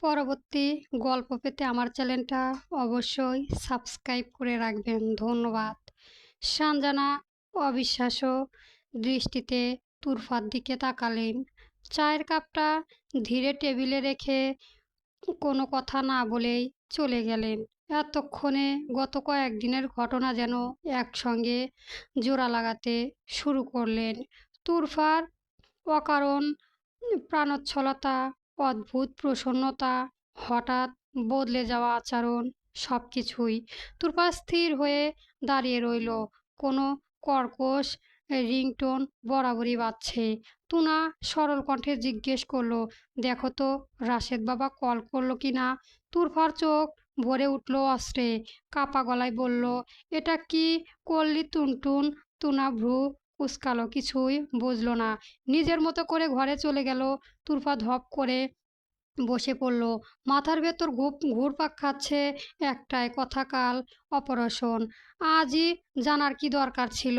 পরবর্তী গল্প পেতে আমার চ্যানেলটা অবশ্যই সাবস্ক্রাইব করে রাখবেন। ধন্যবাদ। সানজানা অবিশ্বাস্য দৃষ্টিতে তুরফার দিকে তাকালেন। চায়ের কাপটা ধীরে টেবিলে রেখে কোনো কথা না বলেই চলে গেলেন। এতক্ষণে গত কয়েকদিনের ঘটনা যেন একসঙ্গে জোড়া লাগাতে শুরু করলেন। তুরফার অকারণ প্রাণোচ্ছলতা, অদ্ভুত প্রসন্নতা, হঠাৎ বদলে যাওয়া আচরণ, সব কিছুই। তুরপা স্থির হয়ে দাঁড়িয়ে রইল। কোনো কর্কশ রিংটোন বরাবরই বাজছে। টুনা সরল কণ্ঠে জিজ্ঞেস করলো, দেখো তো রাশেদ বাবা কল করলো কি না। তুরফার চোখ ভরে উঠল অশ্রে। কাপা গলায় বলল, এটা কি করলি টুনটুন? টুনা ভ্রু কুঁচকালো, কিছুই বুঝল না। নিজের মতো করে ঘরে চলে গেল। তুরফা ধপ করে বসে পড়ল। মাথার ভেতর ঘুরপাক খাচ্ছে একটাই কথা, কাল অপারেশন। আজই জানার কি দরকার ছিল?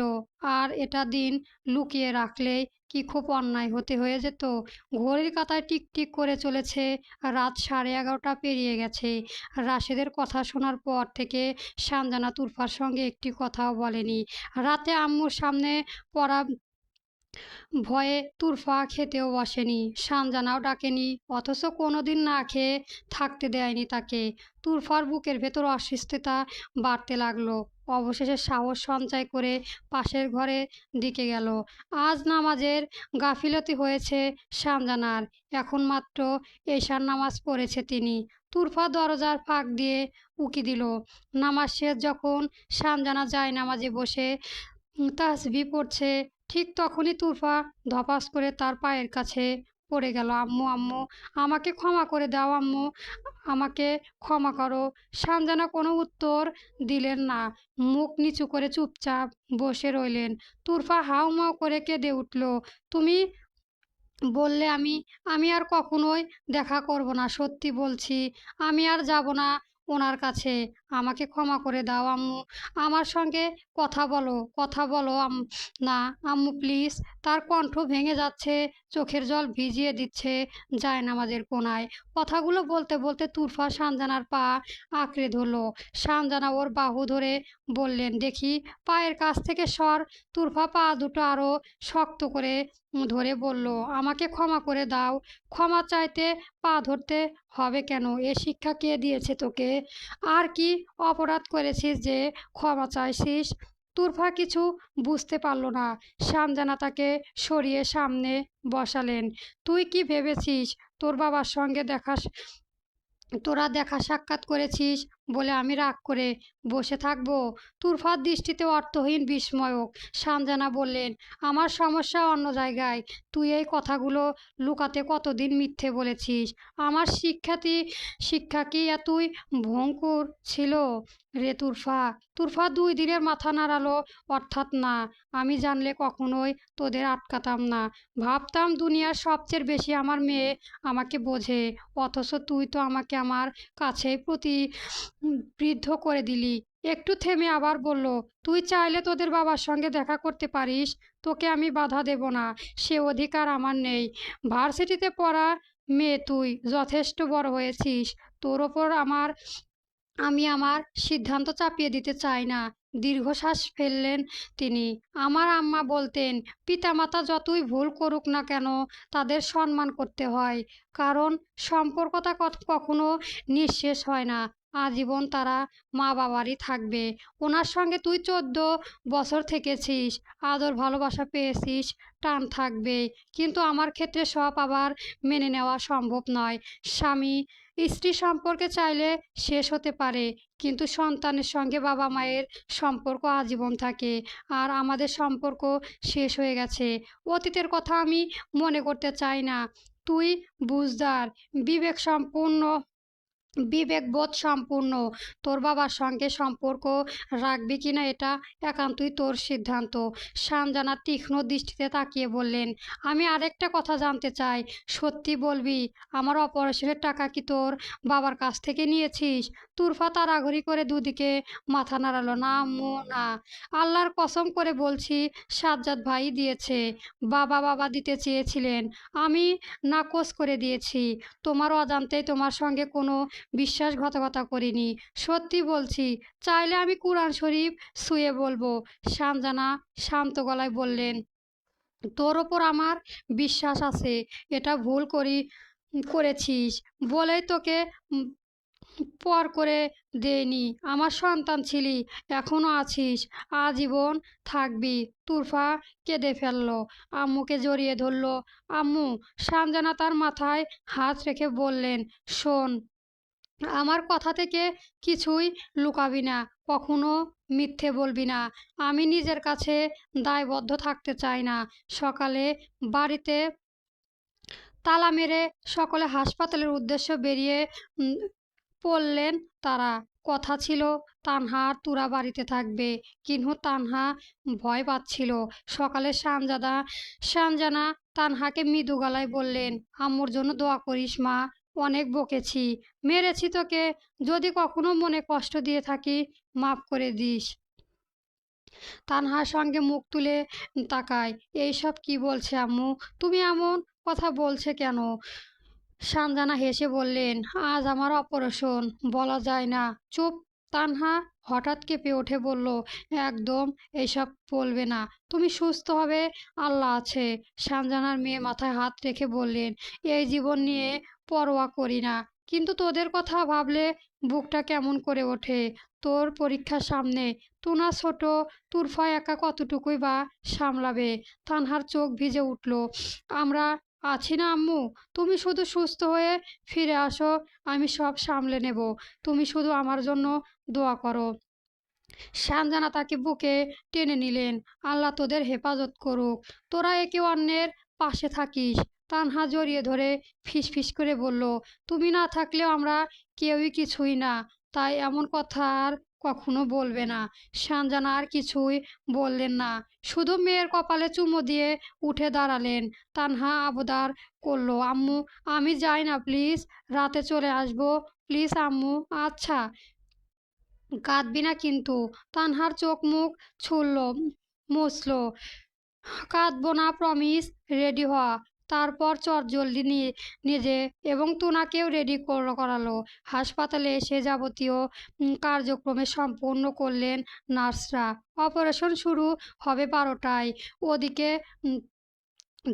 আর এটা দিন লুকিয়ে রাখলেই কি খুব অন্যায় হয়ে যেত? ঘড়ির কাঁটায় টিকটিক করে চলেছে রাত 11:30 পেরিয়ে গেছে। রাশেদের কথা শোনার পর থেকে সানজানা তুরফার সঙ্গে একটি কথাও বলেনি। রাতে আম্মুর সামনে পড়া ভয়ে তুরফা খেতেও বসেনি, সানজানাও ডাকেনি, অথচ কোনোদিন না খেয়ে থাকতে দেয়নি তাকে। তুরফার বুকের ভেতর অস্বস্তিতা বাড়তে লাগলো। অবশেষে সাহস সঞ্চয় করে পাশের ঘরে দিকে গেল। আজ নামাজের গাফিলতি হয়েছে সানজানার। এখন মাত্র এশার নামাজ পড়েছে তিনি। তুরফা দরজার ফাঁক দিয়ে উকি দিল। নামাজ শেষ যখন সানজানা যায় নামাজে বসে তাসবিহ পড়ছে, ঠিক তখনই তুরফা ধপাস করে তার পায়ের কাছে পড়ে গেল। আম্মু, আম্মু, আমাকে ক্ষমা করে দাও আম্মু, আমাকে ক্ষমা করো। সানজানা কোনো উত্তর দিলেন না। মুখ নিচু করে চুপচাপ বসে রইলেন। তুরফা হাউমাউ করে কেঁদে উঠল। তুমি বললে আমি আমি আর কখনোই দেখা করব না। সত্যি বলছি, আমি আর যাব না ওনার কাছে। আমাকে ক্ষমা করে দাও আম্মু, আমার সঙ্গে কথা বলো না আম্মু প্লিজ। তার কণ্ঠ ভেঙে যাচ্ছে, চোখের জল ভিজিয়ে দিচ্ছে জায়নামাজের কোণায়। কথাগুলো বলতে বলতে তুরফা সানজানার পা আঁকড়ে ধরল। সানজানা ওর বাহু ধরে বললেন, দেখি পায়ের কাছ থেকে সর। তুরফা পা দুটো আরও শক্ত করে ধরে বলল, আমাকে ক্ষমা করে দাও। ক্ষমা চাইতে পা ধরতে হবে কেন? এ শিক্ষা কে দিয়েছে তোকে? আর কি অপরাধ করেছিস যে ক্ষমা চাইছিস? তুরফা কিছু বুঝতে পারল না। সানজানা তাকে সরিয়ে সামনে বসালেন। তুই কি ভেবেছিস তোর বাবার সঙ্গে তোরা দেখা সাক্ষাৎ করেছিস বলে আমি রাগ করে বসে থাকবো? তুরফার দৃষ্টিতে অর্থহীন বিস্ময়ক। সানজানা বললেন, আমার সমস্যা অন্য জায়গায়। তুই এই কথাগুলো লুকাতে কতদিন মিথ্যে বলেছিস? আমার শিক্ষা কি এতই ভয়ঙ্কর ছিল রে তুরফা? তুরফা 2 দিনের মাথা নাড়ালো। অর্থাৎ না, আমি জানলে কখনোই তোদের আটকাতাম না। ভাবতাম দুনিয়ার সবচেয়ে বেশি আমার মেয়ে আমাকে বোঝে, অথচ তুই তো আমাকে আমার কাছেই বৃদ্ধ করে দিলি। একটু থেমে আবার বলল, তুই চাইলে তোদের বাবার সঙ্গে দেখা করতে পারিস, তোকে আমি বাধা দেব না। সে অধিকার আমার নেই। ভার্সিটিতে পড়া মেয়ে তুই, যথেষ্ট বড় হয়েছিস। তোর ওপর আমি আমার সিদ্ধান্ত চাপিয়ে দিতে চাই না। দীর্ঘশ্বাস ফেললেন তিনি। আমার আম্মা বলতেন, পিতামাতা যতই ভুল করুক না কেন তাদের সম্মান করতে হয়, কারণ সম্পর্কটা কখনো নিঃশেষ হয় না। আজীবন তারা মা বাবারই থাকবে। ওনার সঙ্গে তুই 14 বছর থেকেছিস, আদর ভালোবাসা পেয়েছিস, টান থাকবে। কিন্তু আমার ক্ষেত্রে সব আবার মেনে নেওয়া সম্ভব নয়। স্বামী স্ত্রী সম্পর্কে চাইলে শেষ হতে পারে, কিন্তু সন্তানের সঙ্গে বাবা মায়ের সম্পর্ক আজীবন থাকে। আর আমাদের সম্পর্ক শেষ হয়ে গেছে। অতীতের কথা আমি মনে করতে চাই না। তুই বুঝদার, বিবেক সম্পূর্ণ বিবেকবোধ সম্পূর্ণ। তোর বাবার সঙ্গে সম্পর্ক রাখবি কিনা এটা একান্তই তোর সিদ্ধান্ত। সানজানা তীক্ষ্ণ দৃষ্টিতে তাকিয়ে বললেন, আমি আরেকটা কথা জানতে চাই, সত্যি বলবি আমার অপারেশনের টাকা কি তোর বাবার কাছ থেকে নিয়েছিস? তুরফা তাড়াহুড়ি করে দুদিকে মাথা নাড়ালো, না আম্মু না, আল্লাহর কসম করে বলছি সাজ্জাদ ভাই দিয়েছে। বাবা বাবা দিতে চেয়েছিলেন, আমি নাকচ করে দিয়েছি। তোমার অজান্তেই তোমার সঙ্গে কোনো বিশ্বাসঘাতকতা করিনি, সত্যি বলছি। চাইলে আমি কুরআন শরীফ ছুঁয়ে বলবো। সানজানা শান্ত গলায় বললেন, তোর ওপর আমার বিশ্বাস আছে, এটা ভুল করেছিস বলেই তোকে উম, পর করে দেয়নি। আমার সন্তান ছিলি, এখনো আছিস, আজীবন থাকবি। তুরফা কেঁদে ফেলল, আম্মুকে জড়িয়ে ধরল। আম্মু। সানজানা তার মাথায় হাত রেখে বললেন, শোন, আমার কথা থেকে কিছুই লুকাবি না, কখনো মিথ্যে বলবি না। আমি নিজের কাছে দায়বদ্ধ থাকতে চাই না। সকালে বাড়িতে তালা মেরে সকলে হাসপাতালের উদ্দেশ্যে বেরিয়ে উম, পড়লেন তারা। কথা ছিল তানহা আর তুরা বাড়িতে থাকবে, কিন্তু তানহা ভয় পাচ্ছিল। সকালে সানজানা তানহাকে মৃদু গলায় বললেন, আম্মুর জন্য দোয়া করিস মা, অনেক বকেছি, মেরেছি তোকে, যদি কখনো মনে কষ্ট দিয়ে থাকি মাফ করে দিস। তানহার সঙ্গে মুখ তুলে তাকায়, এইসব কি বলছে আম্মু? তুমি এমন কথা বলছে কেন? সানজানা হেসে বললেন, আজ আমার অপারেশন, বলা যায় না। চুপ। তানহা হঠাৎ কেঁপে উঠে বলল, একদম এইসব বলবে না, তুমি সুস্থ হবে, আল্লাহ আছে। সানজানার মেয়ে মাথায় হাত রেখে বললেন, এই জীবন নিয়ে পরোয়া করি না, কিন্তু তোদের কথা ভাবলে বুকটা কেমন করে ওঠে। তোর পরীক্ষার সামনে, তুনা ছোট, তুরফা একা কতটুকুই বা সামলাবে। তানহার চোখ ভিজে উঠল, আমরা আছি না আম্মু, তুমি শুধু সুস্থ হয়ে ফিরে আসো, আমি সব সামলে নেব। তুমি শুধু আমার জন্য দোয়া করো। সানজানা তাকে বুকে টেনে নিলেন, আল্লাহ তোদের হেফাজত করুক, তোরা একে অন্যের পাশে থাকিস। তানহা জড়িয়ে ধরে ফিসফিস করে বলল, তুমি না থাকলেও আমরা কেউই কিছুই না, তাই এমন কথা আর কখনো বলবে না। সানজানা আর কিছুই বললেন না, শুধু মেয়ের কপালে চুমু দিয়ে উঠে দাঁড়ালেন। তানহা আবদার করলো, আম্মু আমি যাই না প্লিজ, রাতে চলে আসবো প্লিজ আম্মু। আচ্ছা, কাঁদবি না কিন্তু। তানহার চোখ মুখ ছুড়ল, মুছল, কাঁদবো না প্রমিস, রেডি হওয়া। তারপর চটজলদি নিজে এবং তুনাকেও রেডি করালো। হাসপাতালে এসে যাবতীয় কার্যক্রমে সম্পূর্ণ করলেন নার্সরা। অপারেশন শুরু হবে 12টায়। ওদিকে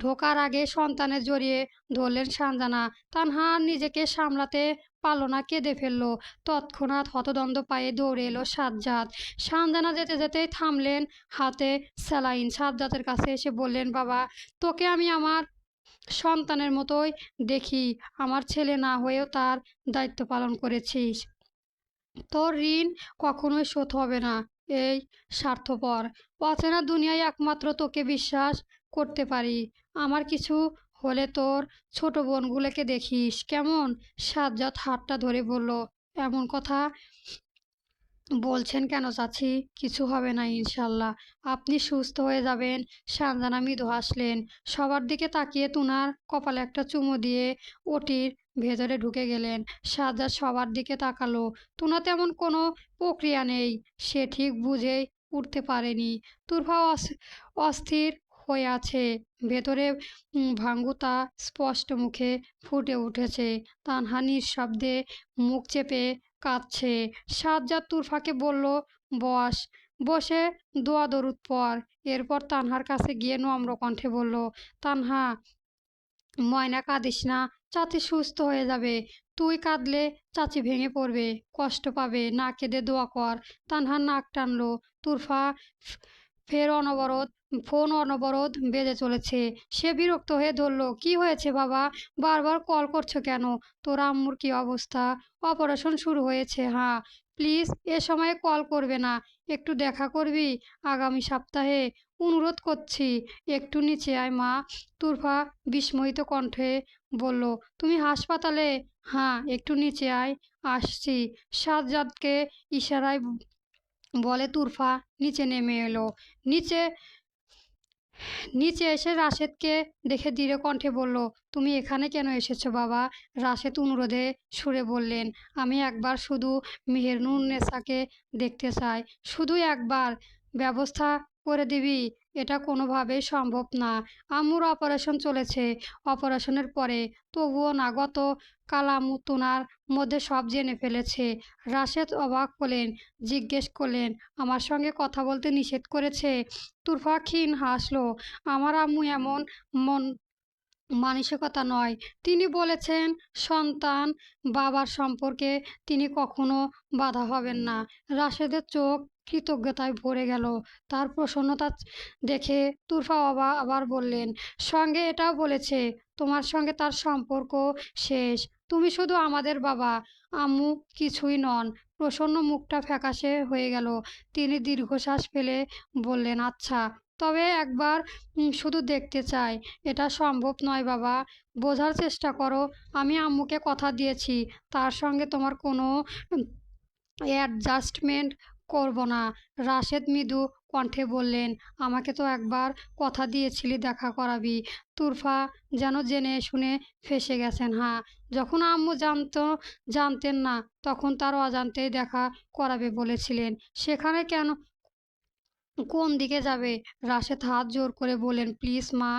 ঢোকার আগে সন্তানের জড়িয়ে ধরলেন সানজানা। তানহা নিজেকে সামলাতে পারল না, কেঁদে ফেলল। তৎক্ষণাৎ হতদন্ত পায়ে দৌড়ে এলো সাজ্জাদ। সানজানা যেতে যেতেই থামলেন, হাতে স্যালাইন। সাজ্জাদের কাছে এসে বললেন, বাবা, তোকে আমি আমার সন্তানের মতোই দেখি, আমার ছেলে না হয়েও তার দায়িত্ব পালন করেছিস, তোর ঋণ কখনোই শোধ হবে না। এই স্বার্থপর অচেনা দুনিয়ায় একমাত্র তোকে বিশ্বাস করতে পারি। আমার কিছু হলে তোর ছোট বোনগুলোকে দেখিস কেমন? সাজ্জাদ হাতটা ধরে বলল, এমন কথা বলছেন কেন চাচি? কিছু হবে না ইনশাল্লাহ, আপনি সুস্থ হয়ে যাবেন। সানজানা মৃদু হাসলেন, সবার দিকে তাকিয়ে তুনার কপালে একটা চুমু দিয়ে ওটির ভেতরে ঢুকে গেলেন। সাজ্জাদ সবার দিকে তাকালো, তুনা তেমন কোনো প্রক্রিয়া নেই, সে ঠিক বুঝে উঠতে পারেনি। তুরফা অস্থির হয়ে আছে ভেতরে, ভাঙ্গুতা স্পষ্ট মুখে ফুটে উঠেছে। তানহা নিঃশব্দে মুখ চেপে কাঁদছে। সাজ্জাদ তুরফাকে বলল, বস, বসে দোয়া দরুদ পর। এরপর তানহার কাছে গিয়ে নম্র কণ্ঠে বলল, তানহা ময়না কাঁদিস না, চাচি সুস্থ হয়ে যাবে। তুই কাঁদলে চাচি ভেঙে পড়বে, কষ্ট পাবে, না কেঁদে দোয়া কর। তানহা নাক টানলো। তুরফা ফের ফোন অনবরত বেজে চলেছে। সে বিরক্ত হয়ে ধরল, কি হয়েছে বাবা, বারবার কল করছো কেন? তোর আম্মুর কি অবস্থা? অপারেশন শুরু হয়েছে, হ্যাঁ। প্লিজ এ সময়ে কল করবে না, একটু দেখা করবি আগামী সপ্তাহে। অনুরোধ করছি একটু নিচে আয় মা। তুরফা বিস্ময়িত কণ্ঠে বলল, তুমি হাসপাতালে? হ্যাঁ, একটু নিচে আয়। আসছি। সাজ্জাদকে ইশারায় বলে তুরফা নিচে নেমে এলো। নিচে নিচে এসে রাশেদকে দেখে দৃঢ় কণ্ঠে বলল, তুমি এখানে কেন এসেছো বাবা? রাশেদ অনুরোধে সুরে বললেন, আমি একবার শুধু মেহেরুন্নেসাকে দেখতে চাই, শুধু একবার। ব্যবস্থা করে দিবি? এটা কোনোভাবেই সম্ভব না। আম্মুর অপারেশন চলেছে। অপারেশনের পরে তবুও না। গত কাল আম্মু তুনার মধ্যে সব জেনে ফেলেছে। রাশেদ অবাক হলেন, জিজ্ঞেস করলেন, আমার সঙ্গে কথা বলতে নিষেধ করেছে? তুরফা ক্ষীণ হাসল। আমার আম্মু এমন মন মানসিকতা নয়। তিনি বলেছেন, সন্তান বাবার সম্পর্কে তিনি কখনো বাধা হবেন না। রাশেদের চোখ কৃতজ্ঞতায় ভরে গেল। তার প্রসন্নতা দেখে তুরফা আবার বললেন, সঙ্গে এটাও বলেছে তোমার সঙ্গে তার সম্পর্ক শেষ। তুমি শুধু আমাদের বাবা, আম্মু কিছুই নন। প্রসন্ন মুখটা ফ্যাকাশে হয়ে গেল। তিনি দীর্ঘশ্বাস ফেলে বললেন, আচ্ছা, তবে একবার শুধু দেখতে চাই। এটা সম্ভব নয় বাবা, বোঝার চেষ্টা করো। আমি আম্মুকে কথা দিয়েছি তার সঙ্গে তোমার কোনো অ্যাডজাস্টমেন্ট করব না। রাশেদ মৃদু কণ্ঠে বললেন, আমাকে তো একবার কথা দিয়েছিলি দেখা করাবি। তুরফা যেন জেনে শুনে ফেঁসে গেছেন। হ্যাঁ, যখন আম্মু জানতেন না তখন তার অজান্তেই দেখা করাবে বলেছিলেন। সেখানে কেন, কোন দিকে যাবে? রাশেদ হাত জোর করে বললেন, প্লিজ মা,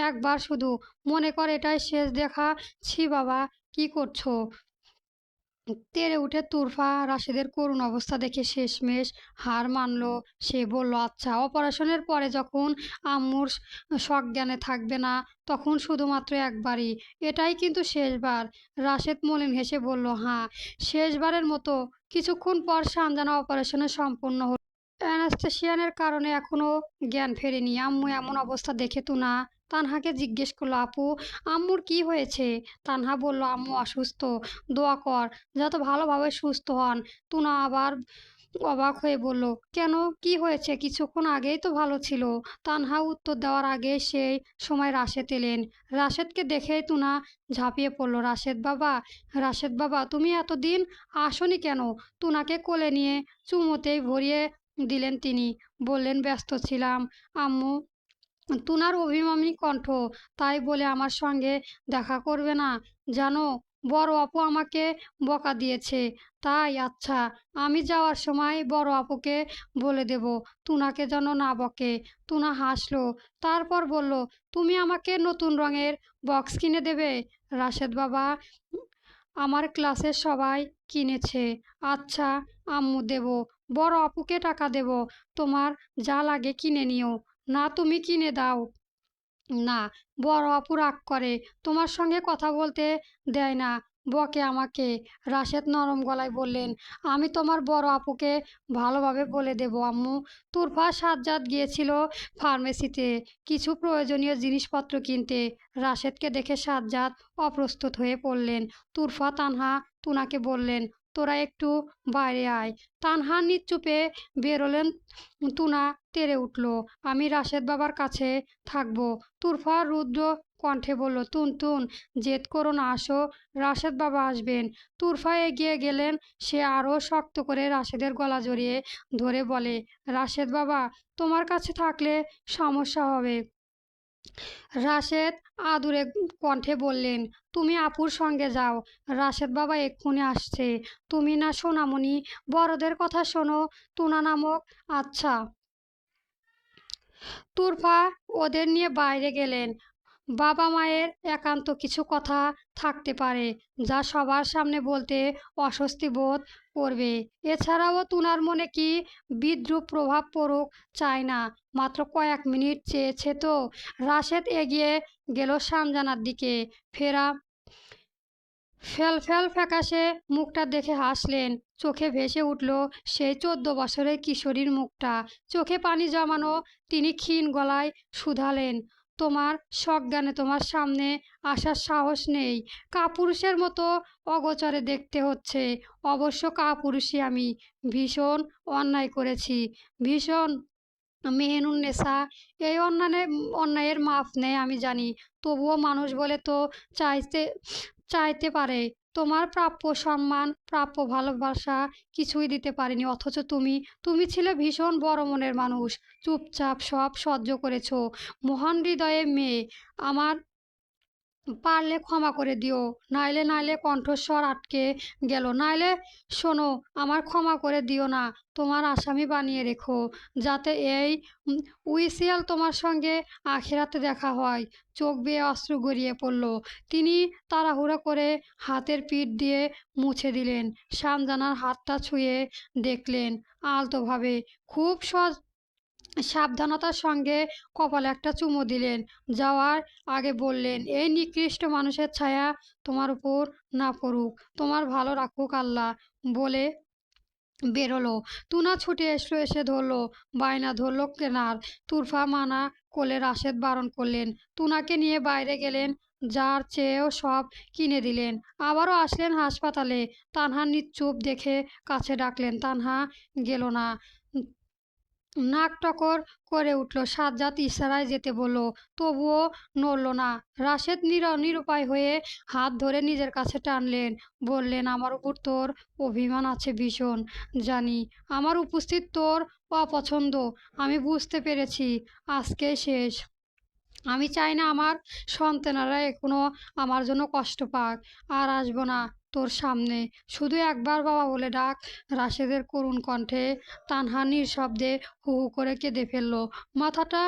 একবার শুধু। মনে কর এটাই শেষ দেখা। ছি বাবা, কি করছো? তেড়ে উঠে তুরফা রাশেদের করুণ অবস্থা দেখে শেষমেশ হার মানল। সে বলল, আচ্ছা, অপারেশনের পরে যখন আম্মুর সজ্ঞানে থাকবে না তখন শুধুমাত্র একবারই। এটাই কিন্তু শেষবার। রাশেদ মলিন হেসে বলল, হ্যাঁ, শেষবারের মতো। কিছুক্ষণ পর সানজানা অপারেশনের সম্পন্ন হল। অ্যানাস্থেশিয়ানের কারণে এখনো জ্ঞান ফেরেনি। আম্মু এমন অবস্থা দেখে তুনা তানহাকে জিজ্ঞেস করলো, আপু, আম্মুর কি হয়েছে? তানহা বলল, আম্মু অসুস্থ, দোয়া কর যাতে ভালোভাবে সুস্থ হন। তুনা আবার অবাক হয়ে বলল, কেন, কি হয়েছে? কিছুক্ষণ আগেই তো ভালো ছিল। তানহা উত্তর দেওয়ার আগে সেই সময় রাশেদ এলেন। রাশেদকে দেখেই তুনা ঝাঁপিয়ে পড়ল, রাশেদ বাবা, রাশেদ বাবা, তুমি এতদিন আসোনি কেন? তুনাকে কোলে নিয়ে চুমুতেই ভরিয়ে দিলেন তিনি। বললেন, ব্যস্ত ছিলাম আম্মু। তুনার অভিমানী কণ্ঠ, তাই বলে আমার সঙ্গে দেখা করবে না? জানো, বড় আপু আমাকে বকা দিয়েছে। তাই? আচ্ছা, আমি যাওয়ার সময় বড় আপুকে বলে দেব তুনাকে যেন না বকে। তুনা হাসলো, তারপর বলল, তুমি আমাকে নতুন রঙের বক্স কিনে দেবে? রাশেদ বাবা, আমার ক্লাসের সবাই কিনেছে। আচ্ছা আম্মু, দেব। বড় আপুকে টাকা দেব। তোমার যা লাগে কিনে নিও। না, তুমি কিনে দাও। না, বড় আপু রাগ করে, তোমার সঙ্গে কথা বলতে দেয় না, বকে আমাকে। রাশেদ নরম গলায় বললেন, আমি তোমার বড় আপুকে ভালোভাবে বলে দেব আম্মু। তুরফা সাজ্জাদ গিয়েছিল ফার্মেসিতে কিছু প্রয়োজনীয় জিনিসপত্র কিনতে। রাশেদকে দেখে সাজ্জাদ অপ্রস্তুত হয়ে পড়লেন। তুরফা তানহা তুনাকে বললেন, তোরা একটু বাইরে আয়। তানহা নিচুপে বেরোলেন। তুনা তেড়ে উঠল, আমি রাশেদ বাবার কাছে থাকবো। তুরফা রুদ্র কণ্ঠে বলল, তুন জেদ করো না, আসো, রাশেদ বাবা আসবেন। তুরফা এগিয়ে গেলেন। সে আরও শক্ত করে রাশেদের গলা জড়িয়ে ধরে বলে, রাশেদ বাবা, তোমার কাছে থাকলে সমস্যা হবে। রাশেদ আদুরে কণ্ঠে বললেন, তুমি আপুর সঙ্গে যাও, রাশেদ বাবা এক্ষুনি আসছে। তুমি না সোনামণি, বড়দের কথা শোনো। তুনা নামক, আচ্ছা। তুরফা ওদের নিয়ে বাইরে গেলেন। বাবা মায়ের একান্ত কিছু কথা থাকতে পারে যা সবার সামনে বলতে অস্বস্তি বোধ করবে। এছাড়াও তুনার মনে কি বিদ্রূপ প্রভাব পড়ুক চায় না। মাত্র কয়েক মিনিট চেয়েছে তো। রাশেদ এগিয়ে গেল সানজানার দিকে। ফেরা ফ্যাল ফ্যাকাশে মুখটা দেখে হাসলেন। চোখে ভেসে উঠল সেই 14 বছরের কিশোরীর মুখটা। চোখে পানি জমানো। তিনি ক্ষীণ গলায় শুধালেন, তোমার সজ্ঞানে তোমার সামনে আসার সাহস নেই? কাপুরুষের মতো অগোচরে দেখতে হচ্ছে। অবশ্য কাপুরুষই আমি। ভীষণ অন্যায় করেছি, ভীষণ মেহেনুন্নেছা, এই অন্যায়ের মাপ নেই আমি জানি, তবুও মানুষ বলে তো চাইতে চাইতে পারে। তোমার প্রাপ্য সম্মান, প্রাপ্য ভালোবাসা কিছুই দিতে পারিনি, অথচ তুমি ছিলে ভীষণ বড় মনের মানুষ। চুপচাপ সব সহ্য করেছো। মহান হৃদয়ে মেয়ে আমার, পারলে ক্ষমা করে দিও, নাইলে কণ্ঠস্বর আটকে গেল, নাইলে শোনো, আমার ক্ষমা করে দিও না, তোমার আসামি বানিয়ে রেখো, যাতে এই উইসিয়াল তোমার সঙ্গে আখেরাতে দেখা হয়। চোখ বেয়ে অশ্রু গড়িয়ে পড়ল। তিনি তাড়াহুড়ো করে হাতের পিঠ দিয়ে মুছে দিলেন। শামজানার হাতটা ছুঁয়ে দেখলেন আলতোভাবে, খুব সাবধানতার সঙ্গে কপালে একটা চুমু দিলেন। যাওয়ার আগে বললেন, এই নিকৃষ্ট মানুষের ছায়া তোমার উপর না পড়ুক, তোমার ভালো রাখুক আল্লাহ। বলে বেরোলো। টুনা ছুটে এসে ধরলো, বায়না ধরলো কেনার। তুরফা মানা করলে রাশেদ বারণ করলেন। টুনাকে নিয়ে বাইরে গেলেন, যার চেয়েও সব কিনে দিলেন। আবারও আসলেন হাসপাতালে। তানহা নিশ্চুপ দেখে কাছে ডাকলেন। তানহা গেল না, নাক টকর করে উঠল। সাজ্জাদ ইশারায় যেতে বলল, তবুও নড়ল না। রাশেদ নিরুপায় হয়ে হাত ধরে নিজের কাছে টানলেন। বললেন, আমার উপর তোর অভিমান আছে ভীষণ, জানি। আমার উপস্থিত তোর অপছন্দ, আমি বুঝতে পেরেছি। আজকে শেষ। আমি চাই না আমার সন্তানেরা এখনো আমার জন্য কষ্ট পাক। আর আসবো না তোর সামনে, শুধু একবার বাবা বলে ডাক। রাশেদের করুণ কণ্ঠে তানহা নিঃশব্দে হু হু করে কেঁদে ফেলল। মাথাটা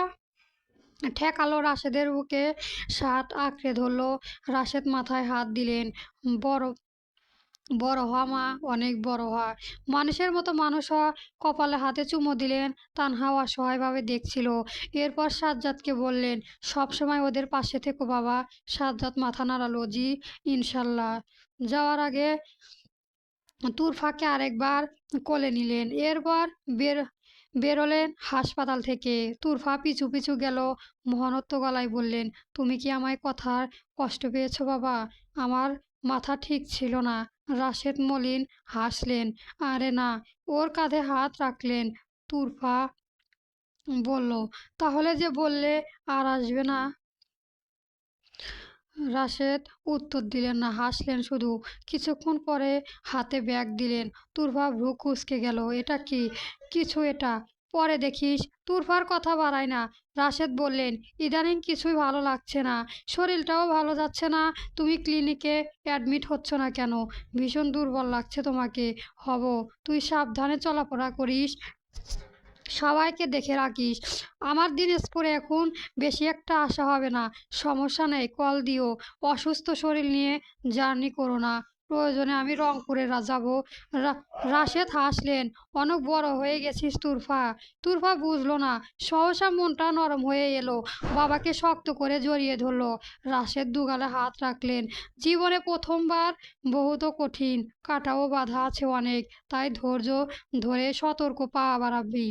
ঠেকালো রাশেদের বুকে, শার্ট আঁকড়ে ধরলো। রাশেদ মাথায় হাত দিলেন। বড় বড় হওয়া মা, অনেক বড় হওয়া, মানুষের মতো মানুষ হওয়া। কপালে হাতে চুমো দিলেন। তানহা অসহায়ভাবে দেখছিল। এরপর সাজ্জাদকে বললেন, সব সময় ওদের পাশে থেকো বাবা। সাজ্জাদ মাথা নাড়ালো, জি ইনশাল্লাহ। যাওয়ার আগে তুরফাকে আরেকবার কোলে নিলেন। এরপর বেরোলেন হাসপাতাল থেকে। তুরফা পিছু পিছু গেল। মহনত্ব গলায় বললেন, তুমি কি আমায় কথার কষ্ট পেয়েছো বাবা? আমার মাথা ঠিক ছিল না। রাশেদ মলিন হাসলেন। আরে না। ওর কাঁধে হাত রাখলেন। তুরফা বলল, তাহলে যে বললে আর আসবে না? রাশেদ উত্তর দিলেন না, হাসলেন শুধু। কিছুক্ষণ পরে হাতে ব্যাগ দিলেন। তুরফা ভ্রু কুঁচকে গেল। এটা কি? কিছু এটা পরে দেখিস। তুরফার কথা বাড়ায় না। রাশেদ বললেন, ইদানিং কিছুই ভালো লাগছে না, শরীরটাও ভালো যাচ্ছে না। তুমি ক্লিনিকে অ্যাডমিট হচ্ছ না কেন? ভীষণ দুর্বল লাগছে তোমাকে। হব। তুই সাবধানে চলাফেরা করিস, সবাইকে দেখে রাখিস। আমার দিনাজপুরে এখন বেশি একটা আসা হবে না। সমস্যা নেই, কল দিও। অসুস্থ শরীর নিয়ে জার্নি করো না। প্রয়োজনে আমি রংপুরে যাব। রাশেদ হাসলেন। অনেক বড় হয়ে গেছিস তুরফা। তুরফা বুঝলো না। সহসা মনটা নরম হয়ে এলো। বাবাকে শক্ত করে জড়িয়ে ধরলো। রাশেদ দুগালে হাত রাখলেন। জীবনে প্রথমবার বহুত কঠিন, কাটাও বাধা আছে অনেক, তাই ধৈর্য ধরে সতর্ক পা বাড়াবি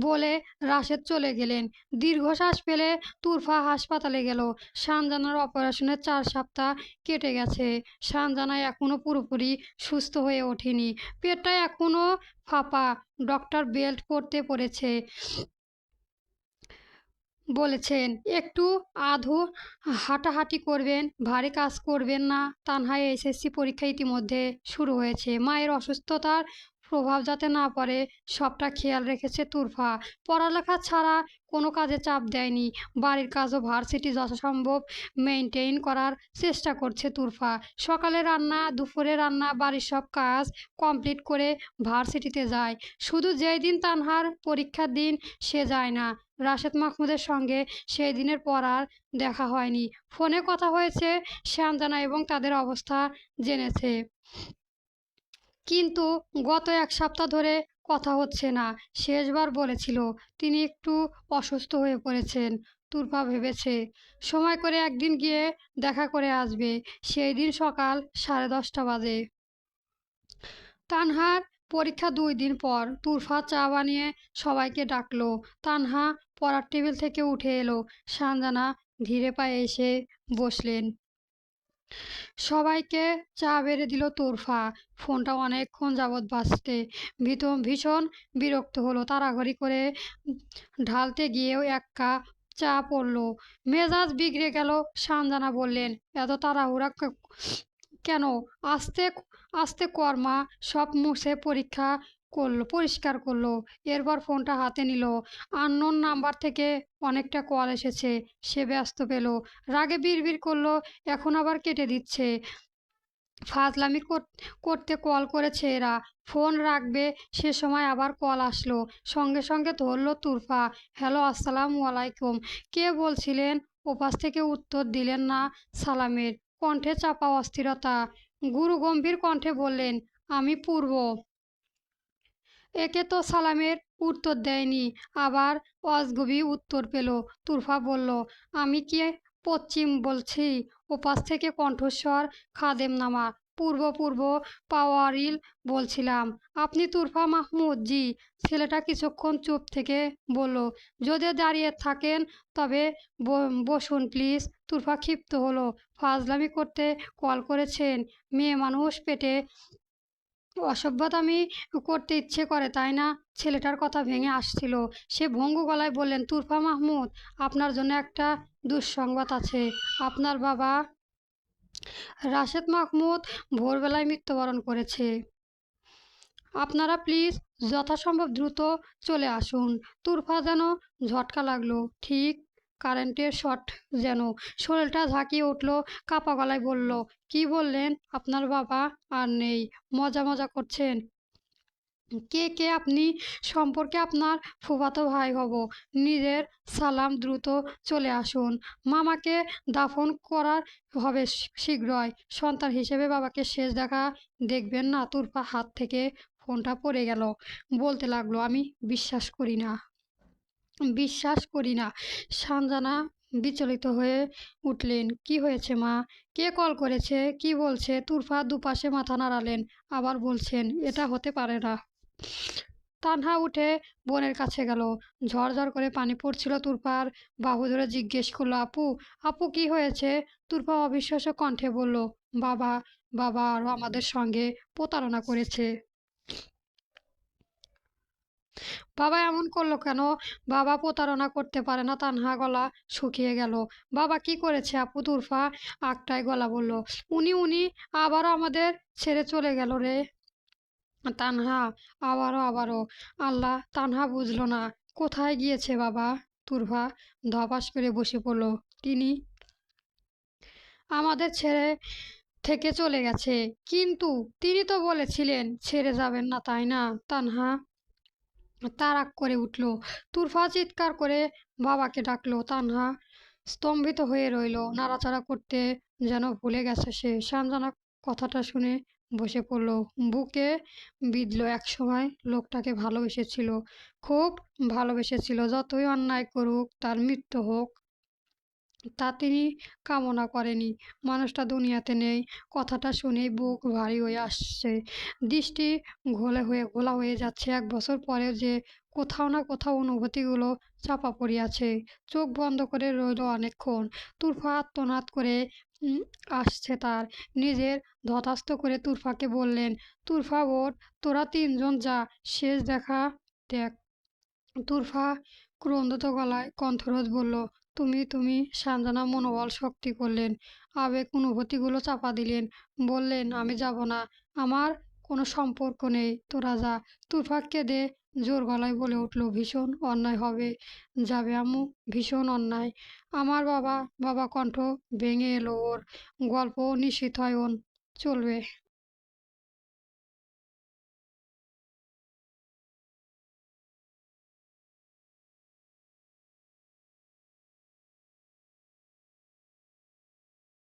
বলে রাশেদ চলে গেলেন। দীর্ঘশ্বাস ফেলে তুরফা হাসপাতালে গেল। শানজানার অপারেশনের 4 সপ্তাহ কেটে গেছে। শানজানা এখনো পুরোপুরি সুস্থ হয়ে ওঠেনি। পেটটা এখনো ফাঁপা। ডক্টর বেল্ট পরতে পড়েছে বলেছেন, একটু আধো হাঁটাহাঁটি করবেন, ভারী কাজ করবেন না। তানহাই এসএসসি পরীক্ষা ইতিমধ্যে শুরু হয়েছে। মায়ের অসুস্থতার প্রভাব যাতে না পড়ে সবটা খেয়াল রেখেছে তুরফা। পড়ালেখা ছাড়া কোনো কাজে চাপ দেয়নি। বাড়ির কাজও ভার্সিটি যথাসম্ভব মেনটেইন করার চেষ্টা করছে তুরফা। সকালে রান্না, দুপুরে রান্না, বাড়ির সব কাজ কমপ্লিট করে ভার্সিটিতে যায়। শুধু যেই দিন তানহার পরীক্ষার দিন সে যায় না। রাশেদ মাহমুদের সঙ্গে সেই দিনের পর আর দেখা হয়নি। ফোনে কথা হয়েছে, শানজানা এবং তাদের অবস্থা জেনেছে, কিন্তু গত 1 সপ্তাহ ধরে কথা হচ্ছে না। শেষবার বলেছিল তিনি একটু অসুস্থ হয়ে পড়েছেন। তুরফা ভেবেছে সময় করে একদিন গিয়ে দেখা করে আসবে। সেই দিন সকাল 10:30 বাজে। তানহার পরীক্ষা 2 দিন পর। তুরফা চা বানিয়ে সবাইকে ডাকলো। তানহা পড়ার টেবিল থেকে উঠে এলো। শানজানা ধীরে পায়ে এসে বসলেন। সবাইকে চা বেড়ে দিল তোরফা। ফোনটা অনেকক্ষণ যাবৎ বাজতে ভীষণ বিরক্ত হলো। তাড়াহুড়ি করে ঢালতে গিয়েও এক কাপ চা পড়ল। মেজাজ বিগড়ে গেল। সানজানা বললেন, এত তাড়াহুড়া কেন? আস্তে আস্তে কর মা। সব মুছে পরিষ্কার করলো। এরপর ফোনটা হাতে নিল। আননোন নাম্বার থেকে অনেকটা কল এসেছে। সে ব্যস্ত পেল। রাগে বিড়বিড় করলো, এখন আবার কেটে দিচ্ছে। ফাজলামি করতে কল করেছে এরা। ফোন রাখবে সে সময় আবার কল আসলো। সঙ্গে সঙ্গে ধরলো তুরফা। হ্যালো, আসসালামু আলাইকুম। কে বলছিলেন? ওপাশ থেকে উত্তর দিলেন না সালামের। কণ্ঠে চাপা অস্থিরতা। গুরু গম্ভীর কণ্ঠে বললেন, আমি পূর্ব। একে তো সালামের উত্তর দেয়নি, আবার অজগবি উত্তর পেল। তুরফা বলল, আমি কি পশ্চিম বলছি? ওপাশ থেকে কণ্ঠস্বর খাদেম নামা। পূর্ব পূর্ব পাওয়ারিল বলছিলাম। আপনি তুরফা মাহমুদ? জি। ছেলেটা কিছুক্ষণ চুপ থেকে বলল, যদি দাঁড়িয়ে থাকেন তবে বসুন প্লিজ। তুরফা ক্ষিপ্ত হলো। ফাজলামি করতে কল করেছেন? মেয়ে মানুষ, পেটে অসভ্যতামি করতে ইচ্ছে করে তাই না? ছেলেটার কথা ভেঙে আসছিল। সে ভঙ্গু গলায় বললেন, তুরফা মাহমুদ, আপনার জন্য একটা দুঃসংবাদ আছে। আপনার বাবা রাশেদ মাহমুদ ভোরবেলায় মৃত্যুবরণ করেছে। আপনারা প্লিজ যথাসম্ভব দ্রুত চলে আসুন। তুরফা যেন ঝটকা লাগলো, ঠিক কারেন্টের শট যেন। শরীরটা ঝাঁকিয়ে উঠল। কাপা গলায় বলল, কি বললেন? আপনার বাবা আর নেই? মজা করছেন? কে আপনি? সম্পর্কে আপনার ফুফাতো ভাই হব। নিজের সালাম, দ্রুত চলে আসুন। মামাকে দাফন করার হবে শীঘ্রই। সন্তান হিসেবে বাবাকে শেষ দেখা দেখবেন না? তুরফা হাত থেকে ফোনটা পড়ে গেল। বলতে লাগলো, আমি বিশ্বাস করি না। সানজানা বিচলিত হয়ে উঠলেন। কি হয়েছে মা? কে কল করেছে? কি বলছে? তুরফা দুপাশে মাথা নাড়ালেন। আবার বলছেন, এটা হতে পারে না। তানহা উঠে বোনের কাছে গেল। ঝরঝর করে পানি পড়ছিল। তুরফার বাহু ধরে জিজ্ঞেস করলো, আপু, আপু কি হয়েছে? তুরফা অবিশ্বাস্য কণ্ঠে বলল, বাবা বাবা আরও আমাদের সঙ্গে প্রতারণা করেছে। বাবা এমন করলো কেন? বাবা প্রতারণা করতে পারে না। তানহা গলা শুকিয়ে গেল। বাবা কি করেছে আপু? তুরফা আকটায় গলা বলল, উনি আবারও আমাদের ছেড়ে চলে গেল রে। তানহা আবারও আল্লাহ। তানহা বুঝলো না কোথায় গিয়েছে বাবা। তুরফা ধপাস করে বসে পড়ল। তিনি আমাদের ছেড়ে থেকে চলে গেছে। কিন্তু তিনি তো বলেছিলেন ছেড়ে যাবেন না, তাই না? তানহা তারাক করে উঠল। তুরফা চিৎকার করে বাবাকে ডাকলো। তানহা স্তম্ভিত হয়ে রইল। নাড়াচাড়া করতে যেন ভুলে গেছে সে। সানজানা কথাটা শুনে বসে পড়ল। বুকে বিঁধল। একসময় লোকটাকে ভালোবেসেছিল, খুব ভালোবেসেছিল। যতই অন্যায় করুক, তার মৃত্যু হোক, তা তিনি কামনা করেনি। মানুষটা দুনিয়াতে নেই। কথাটা শুনেই বুক ভারী হয়ে আসছে। দৃষ্টি ঘোলা হয়ে যাচ্ছে। 1 বছর পরেও যে কোথাও না কোথাও অনুভূতিগুলো চাপা পড়িয়াছে। চোখ বন্ধ করে রইল অনেকক্ষণ। তুরফা আর্তনাদ করে আসছে তার। নিজের ধতাস্থ করে তুরফাকে বললেন, তুরফা ওঠ, তোরা 3 জন যা, শেষ দেখা দেখ। তুরফা ক্রন্দত গলায় কণ্ঠরোধ বলল, তুমি। সানজানা মনোবল শক্তি করলেন। আবেগ অনুভূতিগুলো চাপা দিলেন। বললেন, আমি যাব না। আমার কোনো সম্পর্ক নেই, তোরা যা। তুরফা কেঁদে জোর গলায় বলে উঠল, ভীষণ অন্যায় যাবে আম্মু, ভীষণ অন্যায়। আমার বাবা কণ্ঠ ভেঙে এলো ওর। গল্প নিশ্চিত হয় চলবে।